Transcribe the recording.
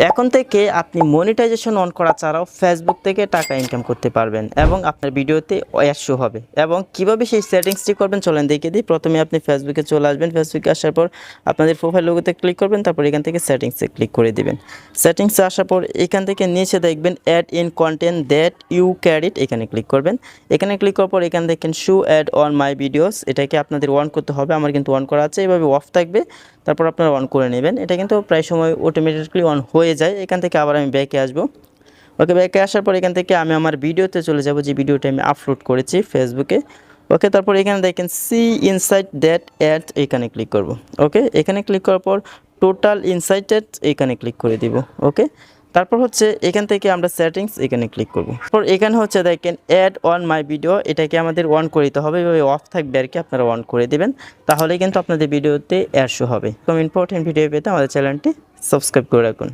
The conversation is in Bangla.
এখন থেকে আপনি মনিটাইজেশন অন করা ছাড়াও ফেসবুক থেকে টাকা ইনকাম করতে পারবেন এবং আপনার ভিডিওতে অ্যাড শো হবে। এবং কিভাবে সেই সেটিংসটি করবেন চলেন দেখিয়ে দিই। প্রথমে আপনি ফেসবুকে চলে আসবেন, ফেসবুকে আসার পর আপনাদের প্রোফাইল লোগোতে ক্লিক করবেন, তারপর এখান থেকে সেটিংসে ক্লিক করে দিবেন। সেটিংসে আসার পর এখান থেকে নিচে দেখবেন add in content that you carried, এখানে ক্লিক করবেন। এখানে ক্লিক করার পর এখানে দেখেন show add on my videos, এটাকে আপনাদের অন করতে হবে। আমার কিন্তু অন করা আছে, এভাবে অফ থাকবে, তারপর আপনারা অন করে নেবেন। এটা কিন্তু প্রায় সময় অটোমেটিকলি অন হয়ে যায়। এখান থেকে আবার আমি ব্যাকে আসবো। ওকে, ব্যাকে আসার পর এখান থেকে আমি আমার ভিডিওতে চলে যাব, যে ভিডিওটা আমি আপলোড করেছি ফেসবুকে। ওকে, তারপর এখানে দেখেন সি ইনসাইট দ্যাট অ্যাড, এখানে ক্লিক করব। ওকে, এখানে ক্লিক করার পর টোটাল ইনসাইটেড এখানে ক্লিক করে দিব। ওকে, তারপর হচ্ছে এখান থেকে আমরা সেটিংস এখানে ক্লিক করব। তারপর এখানে হচ্ছে দেখেন অ্যাড অন মাই ভিডিও, এটাকে আমাদের অন করে দিতে হবে। এভাবে অফ থাকবে আর কি, আপনারা অন করে দেবেন, তাহলে কিন্তু আপনাদের ভিডিওতে অ্যাড শো হবে। এরকম ইম্পর্টেন্ট ভিডিও পেতে আমাদের চ্যানেলটি সাবস্ক্রাইব করে রাখুন।